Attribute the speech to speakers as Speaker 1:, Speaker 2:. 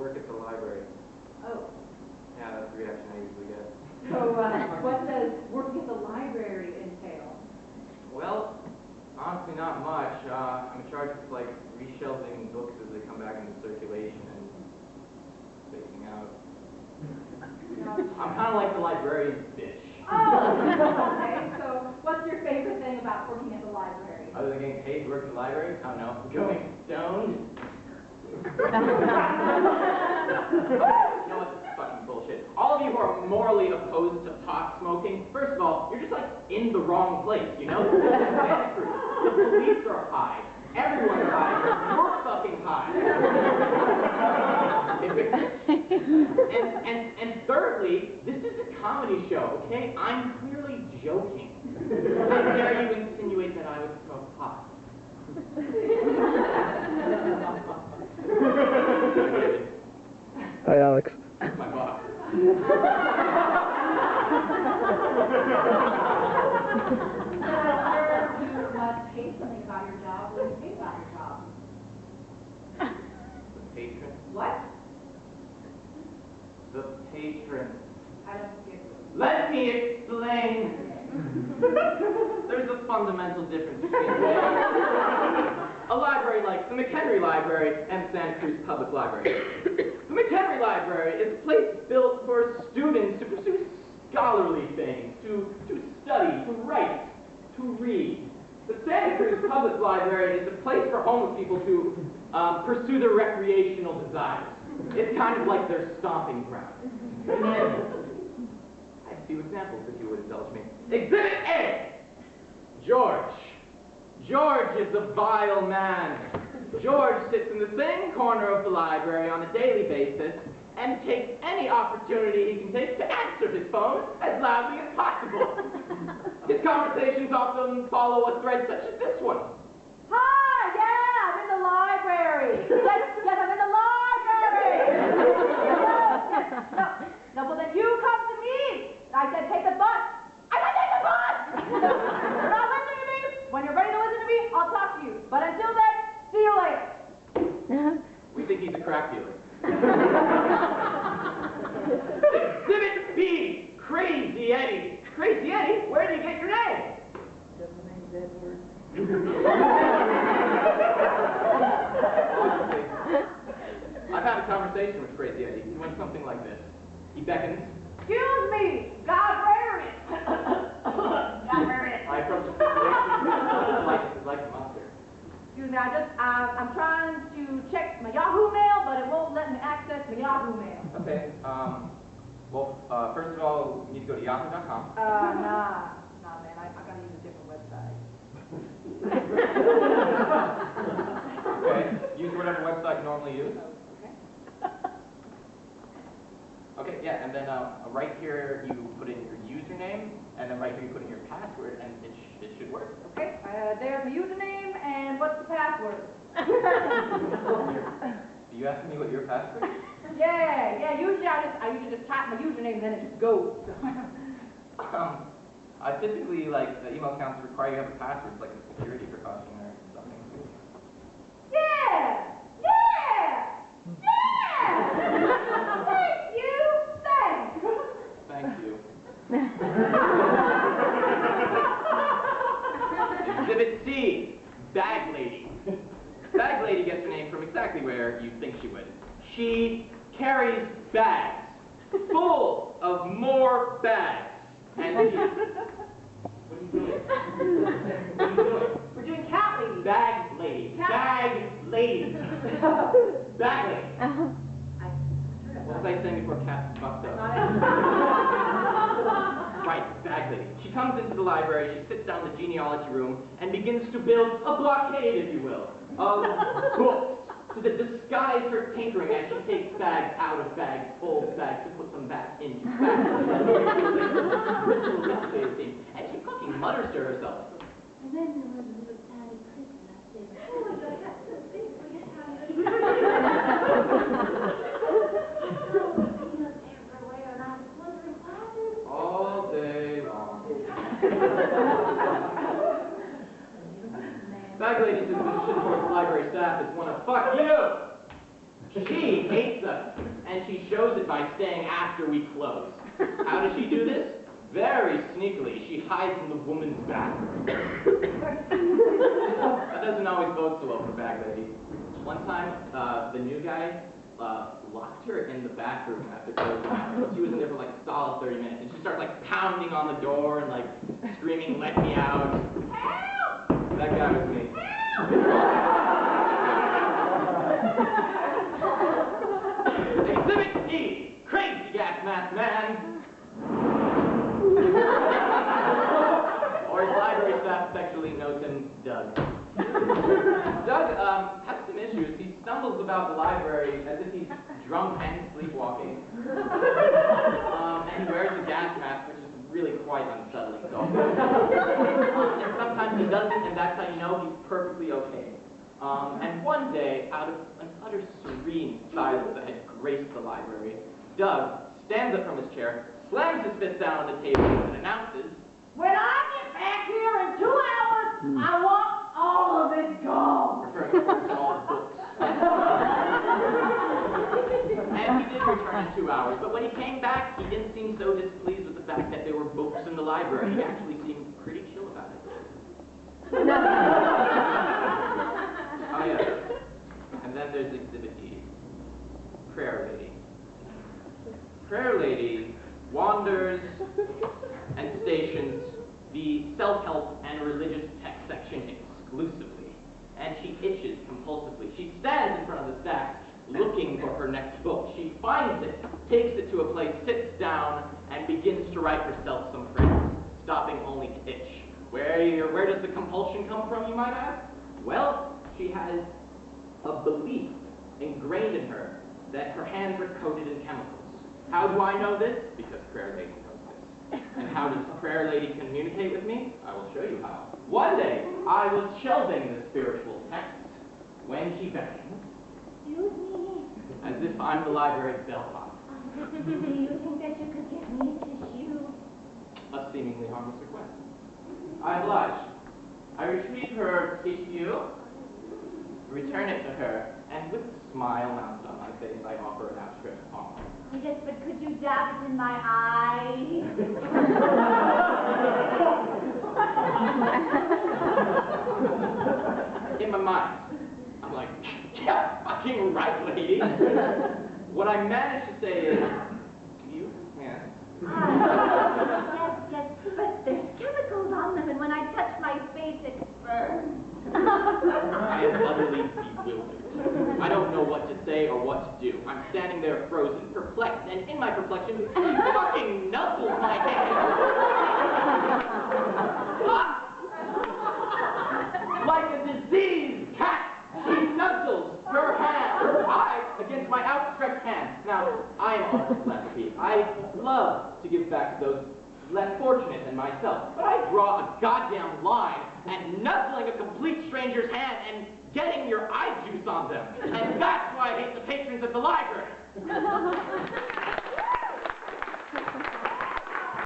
Speaker 1: work at the library.
Speaker 2: Oh.
Speaker 1: Yeah, that's the reaction I usually get.
Speaker 2: So, what does working at the library entail?
Speaker 1: Well, honestly, not much. I'm in charge of, like, reshelving books as they come back into circulation and spacing out. I'm kind of like the librarian's bitch.
Speaker 2: Oh, okay. So, what's your favorite thing about working at the library?
Speaker 1: Other than getting paid to work in the library? I don't know. Going stoned? You know what? This is fucking bullshit. All of you who are morally opposed to pot smoking, first of all, you're just like in the wrong place, you know? The police are high. Everyone's high. You're fucking high. And thirdly, this is a comedy show, okay? I'm clearly joking. How dare you insinuate that I would smoke pot?
Speaker 3: Hi, Alex.
Speaker 1: My boss.
Speaker 2: So, you must hate something about your job. What do you hate about your job?
Speaker 1: The patron?
Speaker 2: What?
Speaker 1: The patron.
Speaker 2: I don't get it.
Speaker 1: Let me explain. There's a fundamental difference between a library like the McHenry Library and Santa Cruz Public Library. The McHenry Library is a place built for students to pursue scholarly things, to study, to write, to read. The Santa Cruz Public Library is a place for homeless people to pursue their recreational desires. It's kind of like their stomping ground. I have a few examples, if you would indulge me. Exhibit A! George. George is a vile man. George sits in the same corner of the library on a daily basis and takes any opportunity he can take to answer his phone as loudly as possible. His conversations often follow a thread such as this one.
Speaker 2: Hi, yeah, I'm in the library. Yes, I'm in the library. No, well then you come to me. I said take the bus. I said take the bus. You're not listening to me. When you're ready to listen to me, I'll talk to you. But until then, see you later.
Speaker 1: We think he's a crack dealer. Exhibit B, Crazy Eddie. Crazy Eddie, where did you get your name? I've had a conversation with Crazy Eddie. He went something like this. He beckons.
Speaker 2: Excuse me, librarian. Librarian.
Speaker 1: I approach the situation like a monster.
Speaker 2: Excuse me, I'm trying to check my Yahoo mail, but it won't let me access my Yahoo mail.
Speaker 1: Okay, well, first of all, you need to go to yahoo.com.
Speaker 2: Nah, man, I gotta use a different website.
Speaker 1: Okay, use whatever website you normally use. Okay, yeah, and then right here you put in your username, and then right here you put in your password, and it should work.
Speaker 2: Okay, there's my username, and what's the password?
Speaker 1: Are you asking me what your password is?
Speaker 2: Yeah, usually I usually just type my username, and then it just goes.
Speaker 1: I typically, like, the email accounts require you to have a password, like a security precaution or something.
Speaker 2: Yeah! Thank you.
Speaker 1: Exhibit C, Bag Lady. Bag Lady gets her name from exactly where you think she would. She carries bags, full of more bags. And she... What are you doing?
Speaker 2: We're doing cat lady.
Speaker 1: Bag Lady. Bag Lady. Bag Lady. What was I saying before cat fucked up? Right, Bag Lady. She comes into the library, she sits down in the genealogy room, and begins to build a blockade, if you will, of books, to disguise her tinkering as she takes bags out of bags, folds bags, to put them back into bags. Ritualistic thing. And she fucking mutters to herself.
Speaker 4: And then there was a little tiny Christmas thing. Oh, I got so big for your
Speaker 1: All day long. Bag Lady's disposition towards library staff is one of fuck you! She hates us. she shows it by staying after we close. How does she do this? Very sneakily, she hides in the woman's bathroom. That doesn't always bode so well for bag ladies. One time, the new guy locked her in the bathroom after closing out. She was in there for like a solid 30 minutes, and she starts like pounding on the door and like screaming, "Let me out!"
Speaker 2: Help!
Speaker 1: That guy was me. Exhibit E, crazy gas mask man. Or his library staff affectionately knows him, Doug. Doug has some issues. He stumbles about the library as if he's drunk and sleepwalking. And he wears a gas mask, which is really quite unsettling. So. And sometimes he doesn't, and that's how you know he's perfectly okay. And one day, out of an utter serene silence that had graced the library, Doug stands up from his chair, slams his fist down on the table, and announces,
Speaker 2: When I get back here in 2 hours, I want all of it gone.
Speaker 1: referring of course to all the books. And he did return in 2 hours, but when he came back, he didn't seem so displeased with the fact that there were books in the library. He actually seemed pretty chill about it. Oh yeah. And then there's Exhibit E. Prayer Lady. Prayer Lady wanders and stations the self-help and religious text section exclusively. And she itches compulsively. She stands in front of the stacks looking for her next book. She finds it, takes it to a place, sits down, and begins to write herself some phrases, stopping only to itch. Where does the compulsion come from, you might ask? Well, she has a belief ingrained in her that her hands are coated in chemicals. How do I know this? Because Prayer Lady knows this. And how does Prayer Lady communicate with me? I will show you how. One day, I was shelving the spiritual text when she beckoned,
Speaker 4: Excuse me.
Speaker 1: as if I'm the library bellhop.
Speaker 4: Do you think that you could get me a tissue?
Speaker 1: A seemingly harmless request. I oblige. I retrieve her tissue, return it to her, and with a smile mounted on my face, I offer an outstretched palm.
Speaker 4: Yes, but could you dab it in my eye?
Speaker 1: In my mind, I'm like, yeah, fucking right, lady. What I managed to say is, you can.
Speaker 4: Yes, but there's chemicals on them, and when I touch my face, it burns.
Speaker 1: I am utterly bewildered. I don't know what to say or what to do. I'm standing there frozen, perplexed, and in my perplexion, she fucking nuzzles my hand. Like a diseased cat, she nuzzles her hand, her eyes against my outstretched hand. Now, I am all philanthropy. I love to give back to those less fortunate than myself, but I draw a goddamn line at nuzzling a complete stranger's hand and getting your eye juice on them. And that's why I hate the patrons of the library.